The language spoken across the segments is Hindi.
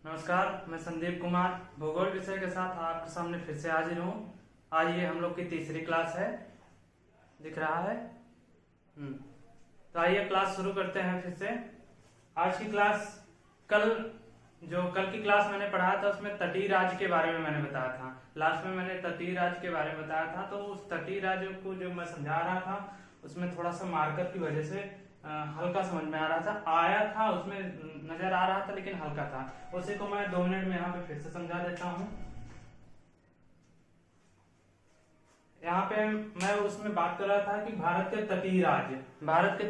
नमस्कार, मैं संदीप कुमार भूगोल विषय के साथ आपके सामने फिर से हाजिर हूँ। आज ये हम लोग की तीसरी क्लास है, दिख रहा है। तो आइए क्लास शुरू करते हैं फिर से। आज की क्लास कल की क्लास मैंने पढ़ाया था, उसमें तटीय राज्य के बारे में मैंने बताया था। लास्ट में मैंने तटीय राज्य के बारे में बताया था। तो उस तटीय राज्य को जो मैं समझा रहा था उसमें थोड़ा सा मार्कर की वजह से हल्का समझ में आ रहा था, आया था उसमें नजर आ रहा था लेकिन हल्का था। उसी को मैं 2 मिनट में यहाँ पे फिर से समझा देता हूँ। यहाँ पे मैं उसमें बात कर रहा था कि भारत के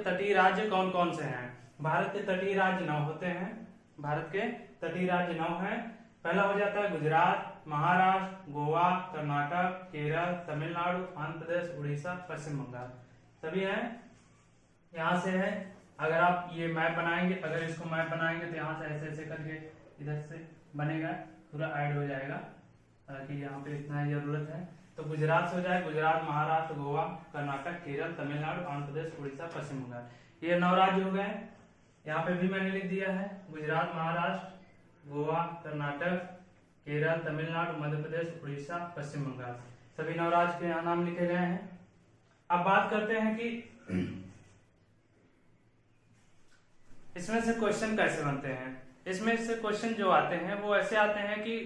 तटीय राज्य कौन कौन से हैं। भारत के तटीय राज्य 9 होते हैं। भारत के तटीय राज्य 9 हैं। पहला हो जाता है गुजरात, महाराष्ट्र, गोवा, कर्नाटक, केरल, तमिलनाडु, आंध्र प्रदेश, उड़ीसा, पश्चिम बंगाल, सभी हैं। यहाँ से है, अगर आप ये मैप बनाएंगे, अगर इसको मैप बनाएंगे तो यहाँ से ऐसे ऐसे करके इधर से बनेगा, पूरा ऐड हो जाएगा कि यहाँ पे इतना ही जरूरत है। तो गुजरात से हो जाए गुजरात, महाराष्ट्र, गोवा, कर्नाटक, केरल, तमिलनाडु, आंध्र प्रदेश, उड़ीसा, पश्चिम बंगाल, ये 9 राज्य हो गए। यहाँ पे भी मैंने लिख दिया है गुजरात, महाराष्ट्र, गोवा, कर्नाटक, केरल, तमिलनाडु, मध्य प्रदेश, उड़ीसा, पश्चिम बंगाल, सभी 9 राज्य के यहाँ नाम लिखे गए हैं। अब बात करते हैं कि इसमें से क्वेश्चन कैसे बनते हैं। इसमें से क्वेश्चन जो आते हैं वो ऐसे आते हैं कि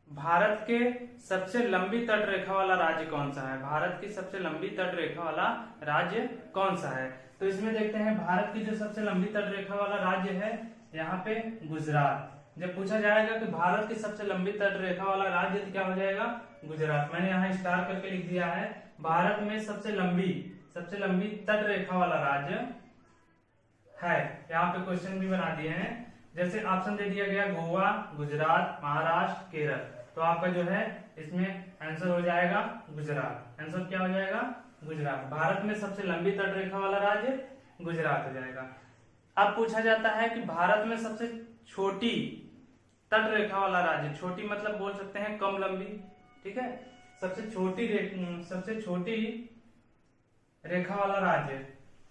भारत के सबसे लंबी तट रेखा वाला राज्य कौन सा है। भारत की सबसे लंबी तट रेखा वाला राज्य कौन सा है। तो इसमें देखते हैं भारत की जो सबसे लंबी तट रेखा वाला राज्य है यहाँ पे गुजरात। जब पूछा जाएगा कि भारत की सबसे लंबी तट रेखा वाला राज्य तो क्या हो जाएगा, गुजरात। मैंने यहाँ स्टार करके लिख दिया है। भारत में सबसे लंबी तट रेखा वाला राज्य है। यहाँ पे क्वेश्चन भी बना दिए हैं। जैसे ऑप्शन दे दिया गया गोवा, गुजरात, महाराष्ट्र, केरल, तो आपका जो है इसमें आंसर हो जाएगा गुजरात। आंसर क्या हो जाएगा, गुजरात। भारत में सबसे लंबी तट रेखा वाला राज्य गुजरात हो जाएगा। अब पूछा जाता है कि भारत में सबसे छोटी तट रेखा वाला राज्य, छोटी मतलब बोल सकते हैं कम लंबी, ठीक है, सबसे छोटी रेखा वाला राज्य,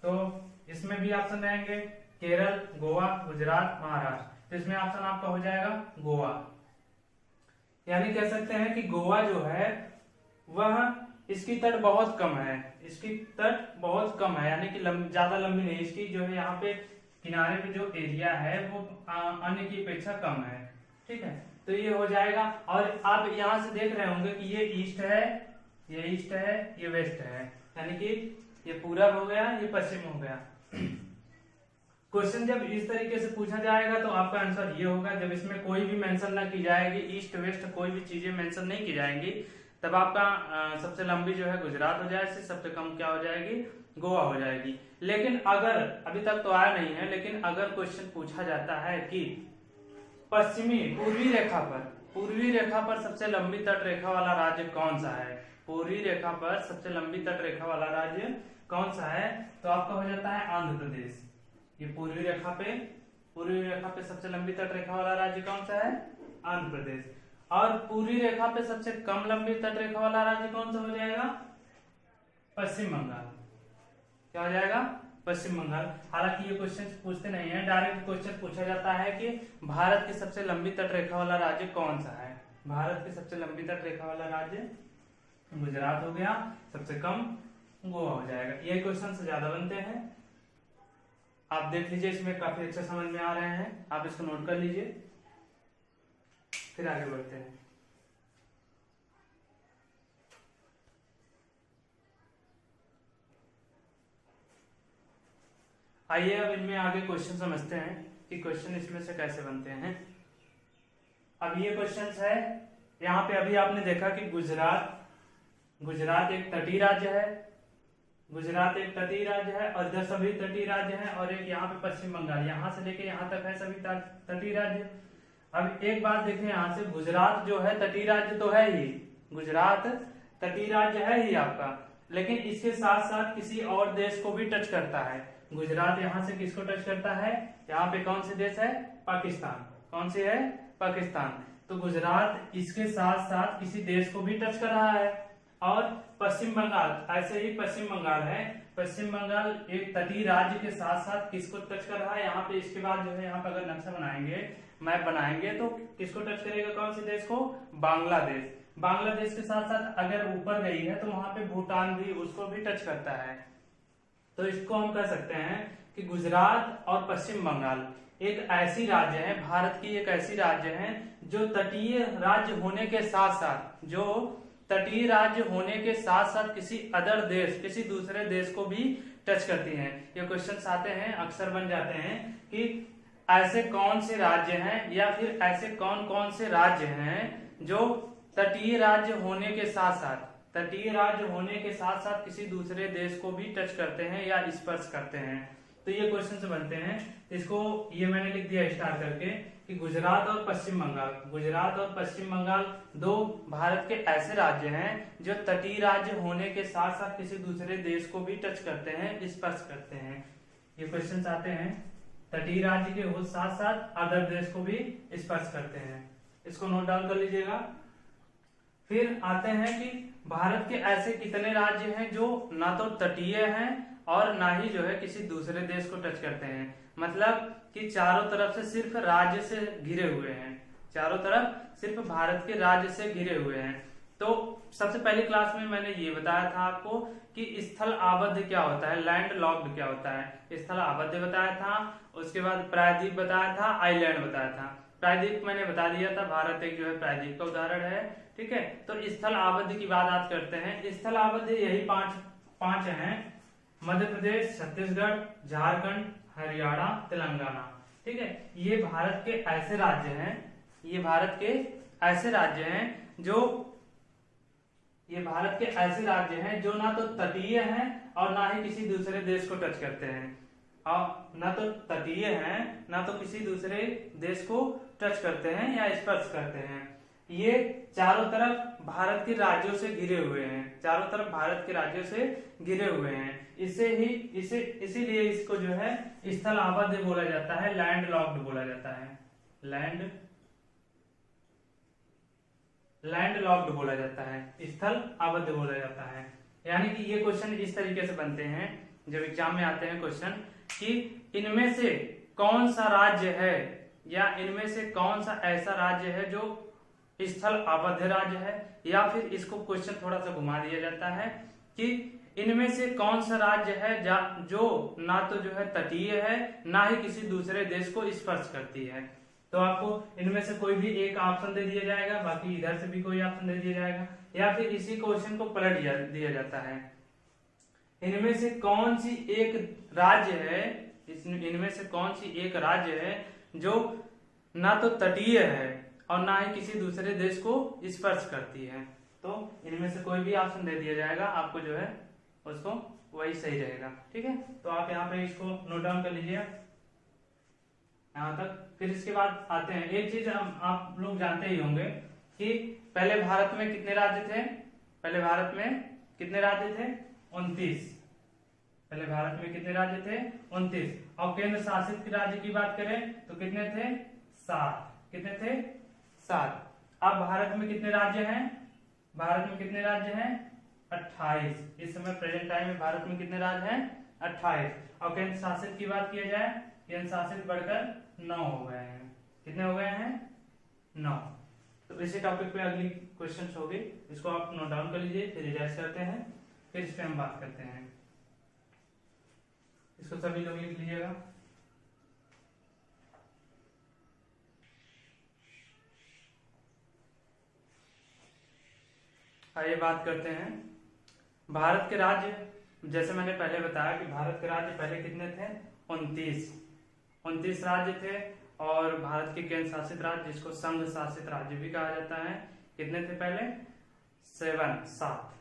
तो इसमें भी ऑप्शन रहेंगे केरल, गोवा, गुजरात, महाराष्ट्र। तो इसमें ऑप्शन आपका हो जाएगा गोवा। यानी कह सकते हैं कि गोवा जो है वह इसकी तट बहुत कम है, यानी कि ज्यादा लंबी नहीं। इसकी जो है यहाँ पे किनारे पे जो एरिया है वो अन्य की अपेक्षा कम है, ठीक है। तो ये हो जाएगा। और आप यहाँ से देख रहे होंगे कि ये ईस्ट है, ये वेस्ट है, यानी कि ये पूरब हो गया, ये पश्चिम हो गया। क्वेश्चन जब इस तरीके से पूछा जाएगा तो आपका आंसर ये होगा। जब इसमें कोई भी मेंशन ना की जाएगी, ईस्ट वेस्ट कोई भी चीजें मेंशन नहीं की जाएंगी, तब आपका सबसे लंबी जो है गुजरात हो जाएगी, सबसे कम क्या हो जाएगी, गोवा हो जाएगी। लेकिन अगर अभी तक तो आया नहीं है, लेकिन अगर क्वेश्चन पूछा जाता है कि पूर्वी रेखा पर सबसे लंबी तट रेखा वाला राज्य कौन सा है, पूर्वी रेखा पर सबसे लंबी तट रेखा वाला राज्य कौन सा है, तो आपका हो जाता है आंध्र प्रदेश। ये पूर्वी रेखा पे सबसे लंबी तट रेखा वाला राज्य कौन सा है, आंध्र प्रदेश। और पूर्वी रेखा पे सबसे कम लंबी तट रेखा वाला राज्य कौन सा हो जाएगा, पश्चिम बंगाल। क्या हो जाएगा, पश्चिम बंगाल। हालांकि ये क्वेश्चन पूछते नहीं है, डायरेक्ट क्वेश्चन पूछा जाता है कि भारत की सबसे लंबी तट रेखा वाला राज्य कौन सा है। भारत की सबसे लंबी तट रेखा वाला राज्य गुजरात हो गया, सबसे कम गोवा हो जाएगा। ये क्वेश्चन से ज्यादा बनते हैं। आप देख लीजिए, इसमें काफी अच्छा समझ में आ रहे हैं, आप इसको नोट कर लीजिए, फिर आगे बढ़ते हैं। आइए अब इनमें आगे क्वेश्चन समझते हैं कि क्वेश्चन इसमें से कैसे बनते हैं। अब ये क्वेश्चन है, यहाँ पे अभी आपने देखा कि गुजरात एक तटीय राज्य है, और इधर सभी तटीय राज्य हैं, और एक यहाँ पे पश्चिम बंगाल, यहाँ से लेके यहाँ तक है सभी तटीय राज्य। अब एक बात देखें, यहाँ से गुजरात जो है तटीय राज्य तो है ही, गुजरात तटीय राज्य है ही आपका, लेकिन इसके साथ साथ किसी और देश को भी टच करता है। गुजरात यहाँ से किसको टच करता है, यहाँ पे कौन से देश है, पाकिस्तान। कौन से है, पाकिस्तान। तो गुजरात इसके साथ साथ किसी देश को भी टच कर रहा है, और पश्चिम बंगाल ऐसे ही पश्चिम बंगाल है। पश्चिम बंगाल एक तटीय राज्य के साथ साथ किसको टच कर रहा है यहाँ पे। इसके बाद जो है यहाँ पे अगर नक्शा बनाएंगे, मैप बनाएंगे तो किसको टच करेगा, कौन से देश को, बांग्लादेश। बांग्लादेश के साथ साथ अगर ऊपर गई है तो वहां पे भूटान भी, उसको भी टच करता है। तो इसको हम कह सकते हैं कि गुजरात और पश्चिम बंगाल एक ऐसी राज्य है, भारत की एक ऐसी राज्य है जो तटीय राज्य होने के साथ साथ, जो तटीय राज्य होने के साथ साथ किसी अदर देश, किसी दूसरे देश को भी टच करती हैं। ये क्वेश्चंस आते हैं, अक्सर बन जाते हैं कि ऐसे कौन से राज्य हैं या फिर ऐसे कौन कौन से राज्य हैं जो तटीय राज्य होने के साथ साथ, तटीय राज्य होने के साथ साथ किसी दूसरे देश को भी टच करते हैं या स्पर्श करते हैं। तो ये क्वेश्चन से बनते हैं। इसको ये मैंने लिख दिया स्टार करके कि गुजरात और पश्चिम बंगाल, गुजरात और पश्चिम बंगाल दो भारत के ऐसे राज्य हैं जो तटीय राज्य होने के साथ साथ किसी दूसरे देश को भी टच करते हैं, स्पर्श करते हैं। ये क्वेश्चन आते हैं, तटीय राज्य के साथ साथ अदर देश को भी स्पर्श करते हैं। इसको नोट डाउन कर लीजिएगा। फिर आते हैं कि भारत के ऐसे कितने राज्य हैं जो ना तो तटीय हैं और ना ही जो है किसी दूसरे देश को टच करते हैं। मतलब कि चारों तरफ से सिर्फ राज्य से घिरे हुए हैं, चारों तरफ सिर्फ भारत के राज्य से घिरे हुए हैं। तो सबसे पहली क्लास में मैंने ये बताया था आपको कि स्थल आबद्ध क्या होता है, लैंड लॉक्ड क्या होता है। स्थल आबद्ध बताया था, उसके बाद प्रायद्वीप बताया था, आइलैंड बताया था। प्रायद्वीप मैंने बता दिया था, भारत एक जो है प्रायद्वीप का उदाहरण है, ठीक है। तो स्थल आबद्ध की बात आज करते हैं। स्थल आबद्ध यही पांच हैं, मध्य प्रदेश, छत्तीसगढ़, झारखंड, हरियाणा, तेलंगाना, ठीक है। ये भारत के ऐसे राज्य हैं, ये भारत के ऐसे राज्य हैं जो, ये भारत के ऐसे राज्य हैं जो ना तो तटीय हैं और ना ही किसी दूसरे देश को टच करते हैं, और ना तो तटीय हैं ना तो किसी दूसरे देश को टच करते हैं या स्पर्श करते हैं। ये चारों तरफ भारत के राज्यों से घिरे हुए हैं, चारों तरफ भारत के राज्यों से घिरे हुए हैं। इसीलिए इसको जो है स्थल आबद्ध बोला जाता है, लैंड लॉक्ड बोला जाता है, लैंड लॉक्ड बोला जाता है, स्थल आबद्ध बोला जाता है। यानी कि ये क्वेश्चन इस तरीके से बनते हैं जब एग्जाम में आते हैं क्वेश्चन कि इनमें से कौन सा राज्य है या इनमें से कौन सा ऐसा राज्य है जो स्थल आबद्ध राज्य है, या फिर इसको क्वेश्चन थोड़ा सा घुमा दिया जाता है कि इनमें से कौन सा राज्य है जो ना तो जो है तटीय है ना ही किसी दूसरे देश को स्पर्श करती है। तो आपको इनमें से कोई भी एक ऑप्शन दे दिया जाएगा, बाकी इधर से भी कोई ऑप्शन दे दिया जाएगा, या फिर इसी क्वेश्चन को पलट दिया जाता है। इनमें से कौन सी एक राज्य है, इनमें से कौन सी एक राज्य है जो ना तो तटीय है और ना ही किसी दूसरे देश को स्पर्श करती है। तो इनमें से कोई भी ऑप्शन दे दिया जाएगा, आपको जो है उसको वही सही रहेगा, ठीक है। तो आप यहाँ पे इसको नोट डाउन कर लीजिए यहाँ तक। फिर इसके बाद आते हैं, एक चीज आप लोग जानते ही होंगे कि पहले भारत में कितने राज्य थे, पहले भारत में कितने राज्य थे, 29। पहले भारत में कितने राज्य थे, 29। और केंद्र शासित राज्य की बात करें तो कितने थे, 7। कितने थे, 7। अब भारत में कितने राज्य हैं, भारत में कितने राज्य हैं, 28। इस समय प्रेजेंट टाइम में भारत में कितने राज्य हैं, 28। और केंद्र शासित की बात किया जाए, केंद्र शासित बढ़कर 9 हो गए हैं। कितने हो गए हैं, 9। तो इसी टॉपिक पे अगली क्वेश्चन होगी, इसको आप नोट डाउन कर लीजिए, फिर रिवाइज करते हैं, फिर इस पे हम बात करते हैं। इसको सभी लोग लिख लीजिएगा। आइए बात करते हैं भारत के राज्य। जैसे मैंने पहले बताया कि भारत के राज्य पहले कितने थे, 29 राज्य थे। और भारत के केंद्र शासित राज्य, जिसको संघ शासित राज्य भी कहा जाता है, कितने थे पहले, 7।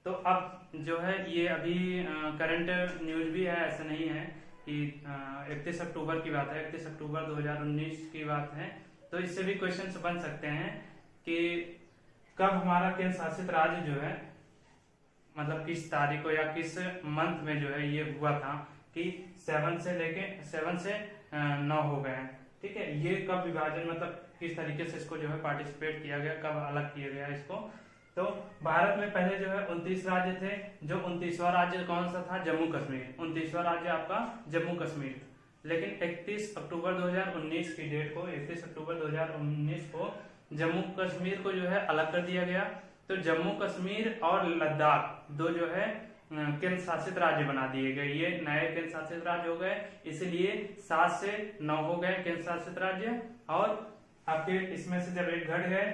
तो अब जो है ये अभी करंट न्यूज भी है, ऐसा नहीं है कि 31 अक्टूबर की बात है, 31 अक्टूबर 2019 की बात है। तो इससे भी क्वेश्चन बन सकते हैं कि कब हमारा केंद्र शासित राज्य जो है, मतलब किस तारीख को या किस मंथ में जो है ये हुआ था कि 7 से 9 हो गए, ठीक है। ये कब विभाजन, मतलब किस तरीके से इसको जो है पार्टिसिपेट किया गया, कब अलग किया गया इसको, तो भारत में पहले जो है 29 राज्य थे, जो 29वां राज्य कौन सा था, जम्मू कश्मीर। 29वां राज्य आपका जम्मू कश्मीर। लेकिन 31 अक्टूबर 2019 की डेट को, 31 अक्टूबर 2019 को जम्मू कश्मीर को जो है अलग कर दिया गया। तो जम्मू कश्मीर और लद्दाख दो जो है केंद्र शासित राज्य बना दिए गए। ये नए केंद्र शासित राज्य हो गए, इसलिए 7 से 9 हो गए केंद्र शासित राज्य। और आपके इसमें से जब एक घट गए,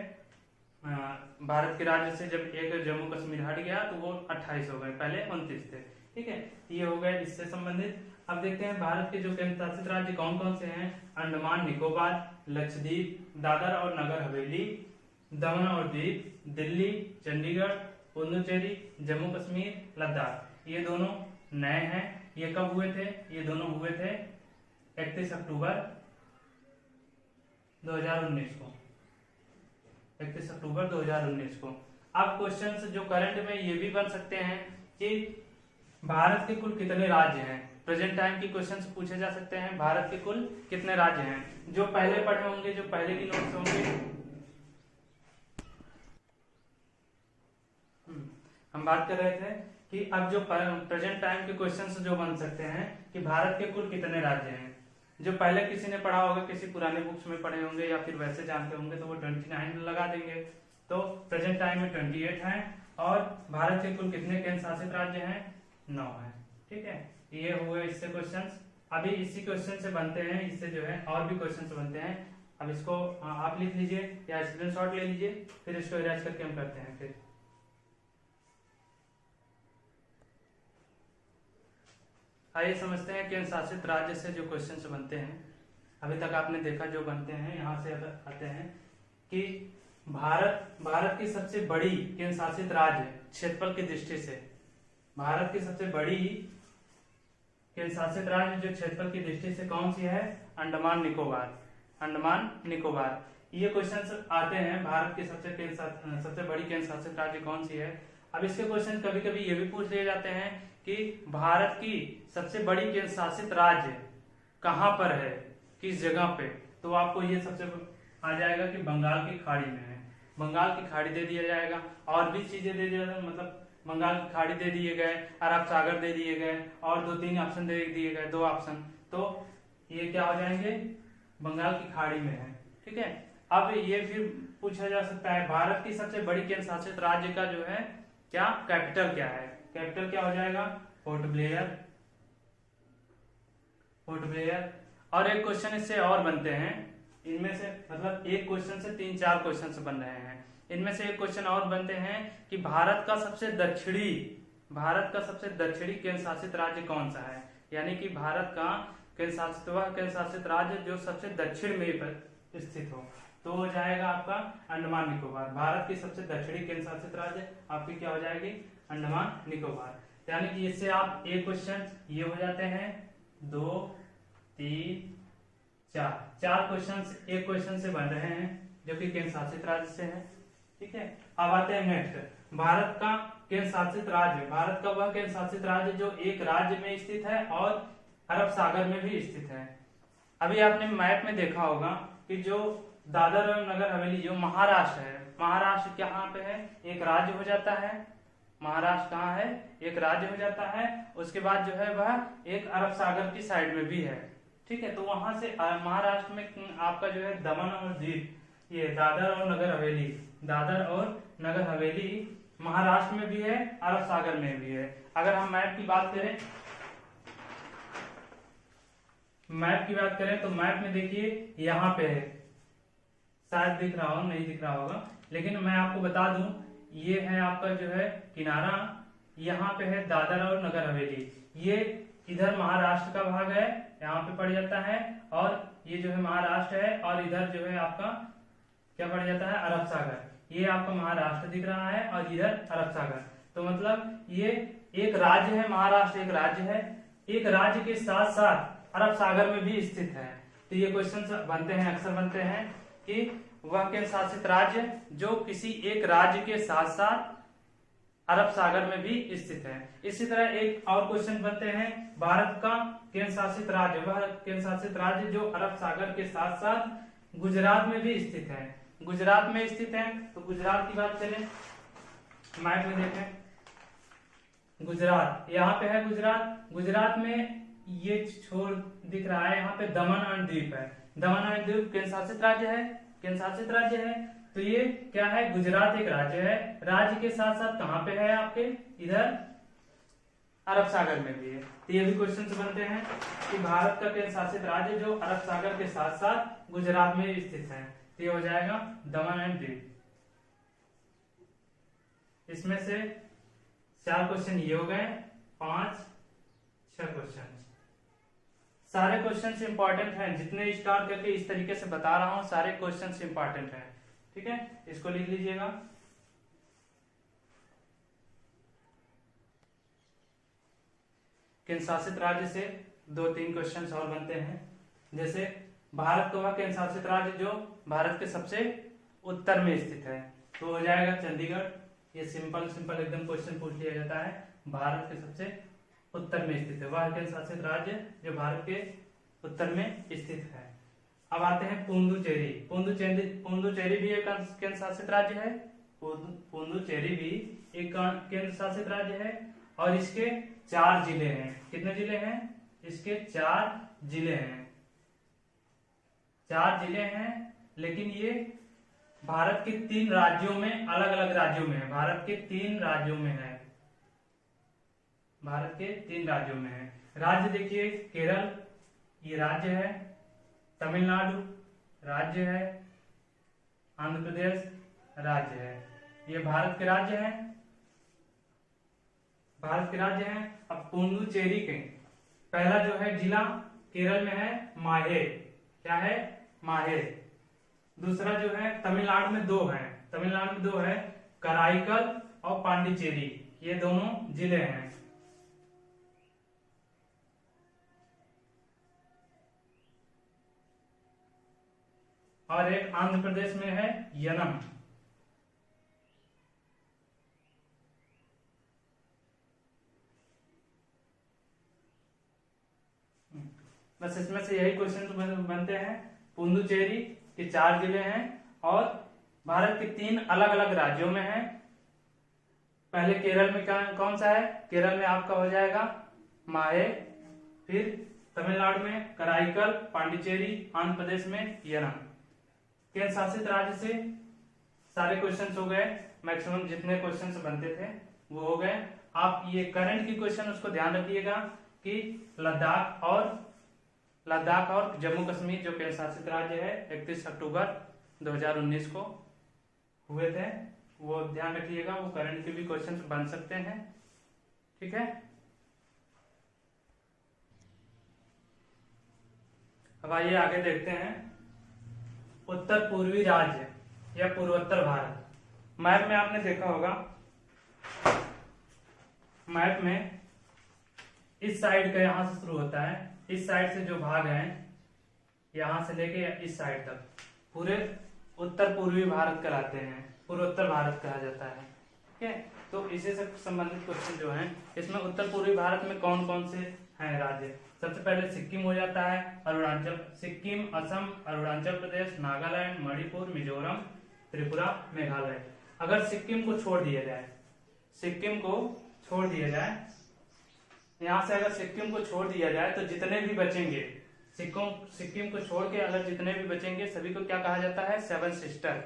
भारत के राज्य से जब एक जम्मू कश्मीर हट गया तो वो 28 हो गए, पहले 29 थे। ठीक है, ये हो गए इससे संबंधित। अब देखते हैं भारत के जो केंद्र शासित राज्य कौन कौन से हैं। अंडमान निकोबार, लक्षद्वीप, दादर और नगर हवेली, दमन और दीप, दिल्ली, चंडीगढ़, पुडुचेरी, जम्मू कश्मीर, लद्दाख। ये दोनों नए हैं। ये कब हुए थे, ये दोनों हुए थे 31 अक्टूबर 2019 को, 31 अक्टूबर 2019 को। अब क्वेश्चंस जो करंट में ये भी बन सकते हैं कि भारत के कुल कितने राज्य हैं। प्रेजेंट टाइम की क्वेश्चंस पूछे जा सकते हैं, भारत के कुल कितने राज्य हैं। जो पहले पढ़े होंगे, जो पहले की नोट्स होंगे, हम बात कर रहे थे कि अब जो प्रेजेंट टाइम के क्वेश्चंस जो बन सकते हैं कि भारत के कुल कितने राज्य हैं। जो पहले किसी ने पढ़ा होगा, किसी पुराने बुक्स में पढ़े होंगे या फिर वैसे जानते होंगे, तो वो 29 लगा देंगे। तो प्रेजेंट टाइम में 28 हैं। और भारत के कुल कितने केंद्र शासित राज्य हैं, 9 हैं। ठीक है, ये हुए इससे क्वेश्चंस। अभी इसी क्वेश्चन से बनते हैं, इससे जो है और भी क्वेश्चंस बनते हैं। अब इसको आप लिख लीजिए या स्क्रीनशॉट ले लीजिए, फिर इसको इरेज करके हम करते हैं। फिर आइए समझते हैं केंद्र शासित राज्य से जो क्वेश्चन बनते हैं। अभी तक आपने देखा जो बनते हैं, यहाँ से आते हैं कि भारत की सबसे बड़ी केंद्र शासित राज्य क्षेत्रफल की दृष्टि से, भारत की सबसे बड़ी केंद्र शासित राज्य जो क्षेत्रफल की दृष्टि से कौन सी है, अंडमान निकोबार। अंडमान निकोबार ये क्वेश्चन आते हैं, भारत की सबसे बड़ी केंद्र शासित राज्य कौन सी है। अब इसके क्वेश्चन कभी कभी ये भी पूछ लिए जाते हैं कि भारत की सबसे बड़ी केंद्र शासित राज्य कहां पर है, किस जगह पे। तो आपको ये सबसे आ जाएगा कि बंगाल की खाड़ी में है। बंगाल की खाड़ी दे दिया जाएगा, और भी चीजें दे दिया जाएगा, मतलब बंगाल की खाड़ी दे दिए गए, अरब सागर दे दिए गए, और 2-3 ऑप्शन दे दिए गए, 2 ऑप्शन। तो ये क्या हो जाएंगे, बंगाल की खाड़ी में है। ठीक है, अब ये फिर पूछा जा सकता है भारत की सबसे बड़ी केंद्र शासित राज्य का जो है क्या कैपिटल क्या है। कैपिटल क्या हो जाएगा, पोर्ट ब्लेयर। Port Blair. और एक क्वेश्चन इससे और बनते हैं, इनमें से मतलब एक क्वेश्चन से 3-4 क्वेश्चन बन रहे हैं। इनमें से एक क्वेश्चन और बनते हैं कि भारत का सबसे दक्षिणी केंद्र शासित राज्य कौन सा है। यानी कि भारत का केंद्र शासित राज्य जो सबसे दक्षिण में स्थित हो, तो हो जाएगा आपका अंडमान निकोबार। भारत की सबसे दक्षिणी केंद्र शासित राज्य आपकी क्या हो जाएगी, अंडमान निकोबार। यानी कि इससे आप एक क्वेश्चन ये हो जाते हैं, 2, 3, 4 क्वेश्चन एक क्वेश्चन से बन रहे हैं जो कि केंद्र शासित राज्य से है। ठीक है, अब आते हैं नेक्स्ट, भारत का केंद्र शासित राज्य। भारत का वह केंद्र शासित राज्य जो एक राज्य में स्थित है और अरब सागर में भी स्थित है। अभी आपने मैप में देखा होगा कि जो दादर और नगर हवेली जो महाराष्ट्र है, महाराष्ट्र कहाँ पे है, एक राज्य हो जाता है। महाराष्ट्र कहाँ है, एक राज्य हो जाता है। उसके बाद जो है वह एक अरब सागर की साइड में भी है। ठीक है, तो वहां से महाराष्ट्र में आपका जो है दमन और दीप, ये दादर और नगर हवेली, दादर और नगर हवेली महाराष्ट्र में भी है, अरब सागर में भी है। अगर हम मैप की बात करें, तो मैप में देखिए यहाँ पे है, शायद दिख रहा हो, नहीं दिख रहा होगा, लेकिन मैं आपको बता दूं, ये है आपका जो है किनारा, यहाँ पे है दादर और नगर हवेली। ये इधर महाराष्ट्र का भाग है, यहाँ पे पड़ जाता है, और ये जो है महाराष्ट्र है, और इधर जो है आपका क्या पड़ जाता है, अरब सागर। ये आपका महाराष्ट्र दिख रहा है और इधर अरब सागर। तो मतलब ये एक राज्य है, महाराष्ट्र एक राज्य है, एक राज्य के साथ साथ अरब सागर में भी स्थित है। तो ये क्वेश्चन बनते हैं, अक्सर बनते हैं कि वह केंद्र शासित राज्य जो किसी एक राज्य के साथ साथ अरब सागर में भी स्थित है। इसी तरह एक और क्वेश्चन बनते हैं, भारत का केंद्र शासित राज्य, वह केंद्र शासित राज्य जो अरब सागर के साथ साथ गुजरात में भी स्थित है। गुजरात में स्थित है, तो गुजरात की बात करें, मैप में देखें गुजरात, यहाँ पे है गुजरात। गुजरात में ये छोर दिख रहा है, यहाँ पे दमन और द्वीप है। दमन और द्वीप केंद्र शासित राज्य है, केंद्र शासित राज्य है। तो ये क्या है, गुजरात एक राज्य है। राज्य के साथ साथ कहाँ पे है आपके, इधर अरब सागर में भी है। तो ये भी क्वेश्चन बनते हैं कि भारत का केंद्र शासित राज्य जो अरब सागर के साथ साथ गुजरात में स्थित है, तो ये हो जाएगा दमन एंड दीव। इसमें से 4 क्वेश्चन ये हो गए, 5 6 क्वेश्चन। सारे क्वेश्चंस इंपॉर्टेंट हैं, जितने स्टार करके इस तरीके से बता रहा हूं सारे क्वेश्चंस इंपॉर्टेंट हैं। ठीक है, इसको लिख लीजिएगा। केंद्र शासित राज्य से 2-3 क्वेश्चन और बनते हैं। जैसे भारत का केंद्र शासित राज्य जो भारत के सबसे उत्तर में स्थित है, तो हो जाएगा चंडीगढ़। ये सिंपल सिंपल एकदम क्वेश्चन पूछ लिया जाता है। भारत के सबसे उत्तर में स्थित है वह केंद्र शासित राज्य जो भारत के उत्तर में स्थित है। अब आते हैं पुडुचेरी। पुडुचेरी भी एक केंद्र शासित राज्य है। पुडुचेरी भी एक केंद्र शासित राज्य है और इसके 4 जिले हैं। कितने जिले हैं, इसके 4 जिले हैं। 4 जिले हैं, लेकिन ये भारत के 3 राज्यों में, अलग अलग राज्यों में है। भारत के 3 राज्यों में है, भारत के 3 राज्यों में है। राज्य देखिए, केरल ये राज्य है, तमिलनाडु राज्य है, आंध्र प्रदेश राज्य है। ये भारत के राज्य हैं, भारत के राज्य हैं। अब पुडुचेरी के पहला जो है जिला केरल में है माहे, क्या है, माहे। दूसरा जो है तमिलनाडु में 2 है, तमिलनाडु में 2 है, कराईकल और पांडिचेरी, ये दोनों जिले हैं। और एक आंध्र प्रदेश में है यनम। बस इसमें से यही क्वेश्चन बनते हैं। पुडुचेरी के 4 जिले हैं और भारत के 3 अलग अलग राज्यों में है। पहले केरल में कौन सा है, केरल में आपका हो जाएगा माहे, फिर तमिलनाडु में कराईकल, पांडिचेरी, आंध्र प्रदेश में यनम। केंद्र शासित राज्य से सारे क्वेश्चंस हो गए, मैक्सिमम जितने क्वेश्चंस बनते थे वो हो गए। आप ये करंट की क्वेश्चन उसको ध्यान रखिएगा कि लद्दाख और जम्मू कश्मीर जो केंद्र शासित राज्य है 31 अक्टूबर 2019 को हुए थे, वो ध्यान रखिएगा। वो करंट के भी क्वेश्चंस बन सकते हैं। ठीक है, अब आइए आगे देखते हैं। उत्तर पूर्वी राज्य या पूर्वोत्तर भारत। मैप में आपने देखा होगा, मैप में इस साइड का यहां से शुरू होता है, इस साइड से जो भाग है यहां से लेके इस साइड तक पूरे उत्तर पूर्वी भारत कहलाते हैं, पूर्वोत्तर भारत कहा जाता है। ठीक है, तो इसी से संबंधित क्वेश्चन जो हैं, इसमें उत्तर पूर्वी भारत में कौन कौन से हैं राज्य। सबसे पहले सिक्किम हो जाता है, अरुणाचल, सिक्किम, असम, अरुणाचल प्रदेश, नागालैंड, मणिपुर, मिजोरम, त्रिपुरा, मेघालय। अगर सिक्किम को छोड़ दिया जाए, सिक्किम को छोड़ दिया जाए, यहां से अगर सिक्किम को छोड़ दिया जाए तो जितने भी बचेंगे, सिक्किम को छोड़ के अगर जितने भी बचेंगे सभी को क्या कहा जाता है, 7 सिस्टर।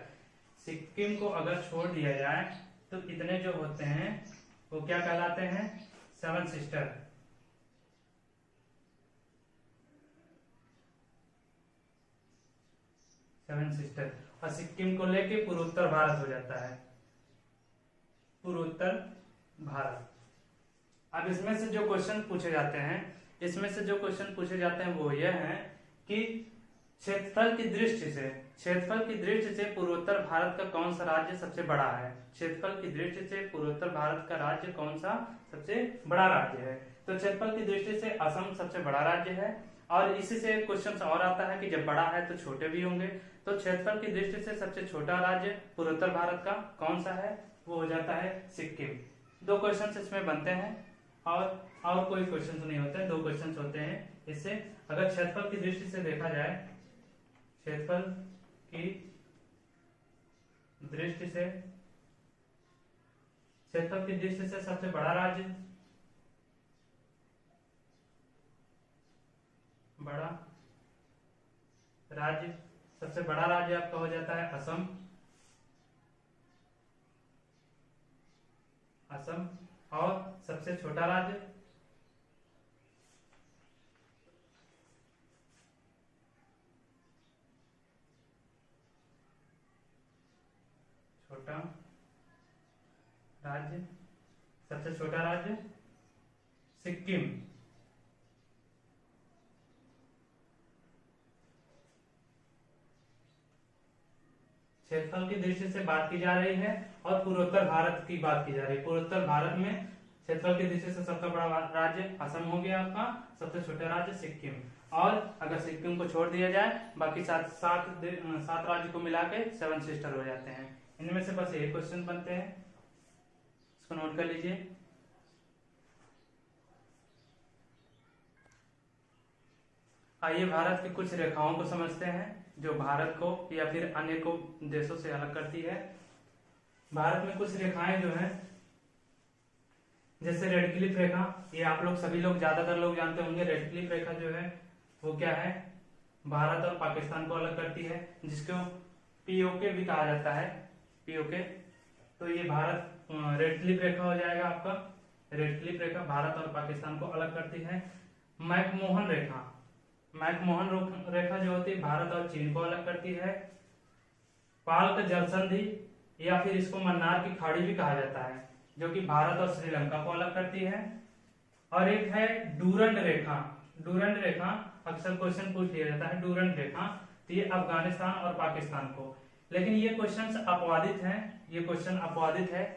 सिक्किम को अगर छोड़ दिया जाए तो इतने जो होते हैं वो क्या कहलाते हैं, 7 सिस्टर। और सिक्किम को लेके पूर्वोत्तर भारत हो जाता है, पूर्वोत्तर भारत। अब इसमें से जो क्वेश्चन पूछे जाते हैं, इसमें से जो क्वेश्चन पूछे जाते हैं वो यह है कि क्षेत्रफल की दृष्टि से, क्षेत्रफल की दृष्टि से पूर्वोत्तर भारत का कौन सा राज्य सबसे बड़ा है। क्षेत्रफल की दृष्टि से पूर्वोत्तर भारत का राज्य कौन सा सबसे बड़ा राज्य है। तो क्षेत्रफल की दृष्टि से असम सबसे बड़ा राज्य है। और इसी से क्वेश्चन और आता है कि जब बड़ा है तो छोटे भी होंगे। तो क्षेत्रफल की दृष्टि से सबसे छोटा राज्य पूर्वोत्तर भारत का कौन सा है, वो हो जाता है सिक्किम। 2 क्वेश्चन इसमें बनते हैं और कोई क्वेश्चन नहीं होते हैं, 2 क्वेश्चन होते हैं इससे। अगर क्षेत्रफल की दृष्टि से देखा जाए, क्षेत्रफल की दृष्टि से क्षेत्रफल की दृष्टि से सबसे बड़ा राज्य, सबसे बड़ा राज्य आपका हो जाता है असम। और सबसे छोटा राज्य सबसे छोटा राज्य सिक्किम। क्षेत्रफल की दृष्टि से बात की जा रही है और पूर्वोत्तर भारत की बात की जा रही है। पूर्वोत्तर भारत में क्षेत्रफल की दृष्टि से सबसे बड़ा राज्य असम हो गया आपका, सबसे छोटा राज्य सिक्किम। और अगर सिक्किम को छोड़ दिया जाए बाकी सात राज्य को मिला के 7 सिस्टर हो जाते हैं। इनमें से बस एक क्वेश्चन बनते हैं, इसको नोट कर लीजिए। आइए भारत की कुछ रेखाओं को समझते हैं जो भारत को या फिर अन्य को देशों से अलग करती है। भारत में कुछ रेखाएं जो हैं, जैसे रेड क्लिफ रेखा, ये आप लोग सभी लोग ज्यादातर लोग जानते होंगे। रेड क्लिफ रेखा जो है वो क्या है, भारत और पाकिस्तान को अलग करती है, जिसको पीओके भी कहा जाता है, पीओके। तो ये भारत रेड क्लिफ रेखा हो जाएगा आपका। रेड क्लिफ रेखा भारत और पाकिस्तान को अलग करती है। मैकमोहन रेखा जो होती है भारत और चीन को अलग करती है। पाल्क जल संधि या फिर इसको मन्नार की खाड़ी भी कहा जाता है, जो कि भारत और श्रीलंका को अलग करती है। और एक है डूरंड रेखा, अक्सर क्वेश्चन पूछ लिया जाता है डूरंड रेखा, तो ये अफगानिस्तान और पाकिस्तान को, लेकिन ये क्वेश्चन अपवादित है।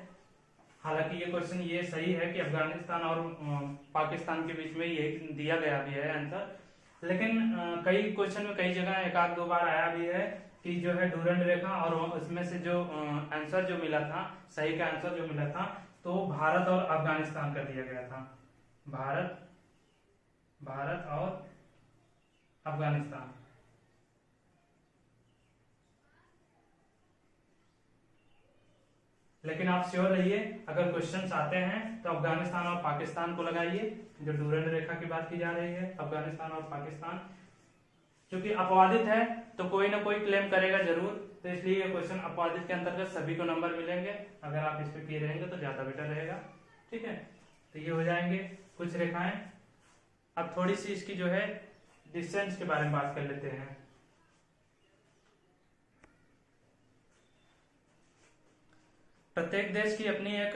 हालांकि ये क्वेश्चन ये सही है कि अफगानिस्तान और पाकिस्तान के बीच में ये दिया गया भी है आंसर, लेकिन कई क्वेश्चन में कई जगह एक आध दो बार आया भी है कि जो है डूरंड रेखा, और उसमें से जो आंसर जो मिला था, सही का आंसर जो मिला था, तो भारत और अफगानिस्तान का दिया गया था। भारत और अफगानिस्तान। लेकिन आप श्योर रहिए, अगर क्वेश्चंस आते हैं तो अफगानिस्तान और पाकिस्तान को लगाइए। जो डूरंड रेखा की बात की जा रही है, अफगानिस्तान और पाकिस्तान, क्योंकि अपवादित है तो कोई ना कोई क्लेम करेगा जरूर, तो इसलिए ये क्वेश्चन अपवादित के अंतर्गत सभी को नंबर मिलेंगे। अगर आप इस पे किए रहेंगे तो ज्यादा बेटर रहेगा। ठीक है, तो ये हो जाएंगे कुछ रेखाएं। अब थोड़ी सी इसकी जो है डिस्टेंस के बारे में बात कर लेते हैं। प्रत्येक देश की अपनी एक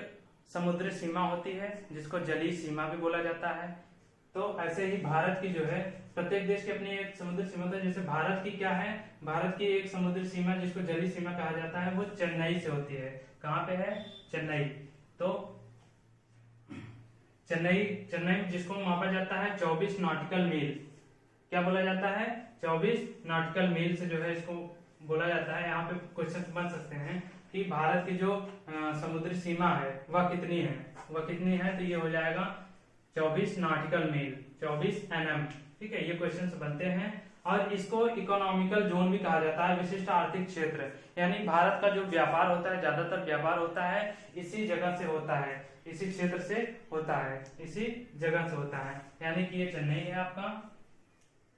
समुद्री सीमा होती है, जिसको जलीय सीमा भी बोला जाता है। तो ऐसे ही भारत की जो है, प्रत्येक देश की अपनी एक समुद्री सीमा होती है। जैसे भारत की क्या है, भारत की एक समुद्री सीमा जिसको जलीय सीमा कहा जाता है, वो चेन्नई से होती है। कहाँ पे है, चेन्नई। तो चेन्नई जिसको मापा जाता है 24 नॉटिकल मील। क्या बोला जाता है, 24 नॉटिकल मील से जो है इसको बोला जाता है। यहाँ पे क्वेश्चन बन सकते हैं कि भारत की जो समुद्री सीमा है वह कितनी है, तो ये हो जाएगा 24 नॉटिकल मील, 24 nm। ठीक है, ये क्वेश्चन बनते हैं। और इसको इकोनॉमिकल जोन भी कहा जाता है, विशिष्ट आर्थिक क्षेत्र। यानी भारत का जो व्यापार होता है, ज्यादातर व्यापार होता है इसी जगह से होता है, इसी क्षेत्र से होता है, इसी जगह से होता है। यानी कि ये चेन्नई है आपका,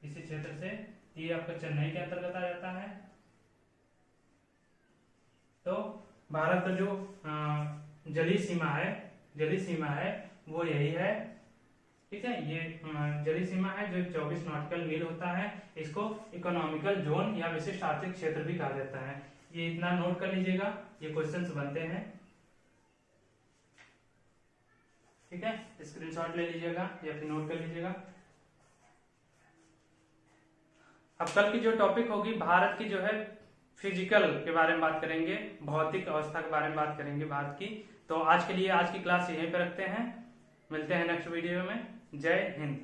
इसी क्षेत्र से, ये आपका चेन्नई के अंतर्गत आ जाता है। तो भारत का जो जलीय सीमा है वो यही है। ठीक है, ये जलीय सीमा है जो 24 नॉटिकल मील होता है। इसको इकोनॉमिकल जोन या विशिष्ट आर्थिक क्षेत्र भी कहा जाता है। ये इतना नोट कर लीजिएगा, ये क्वेश्चंस बनते हैं। ठीक है, स्क्रीनशॉट ले लीजिएगा या फिर नोट कर लीजिएगा। अब कल की जो टॉपिक होगी, भारत की जो है फिजिकल के बारे में बात करेंगे, भौतिक अवस्था के बारे में बात करेंगे भारत की। तो आज के लिए आज की क्लास यहीं पे रखते हैं, मिलते हैं नेक्स्ट वीडियो में। जय हिंद।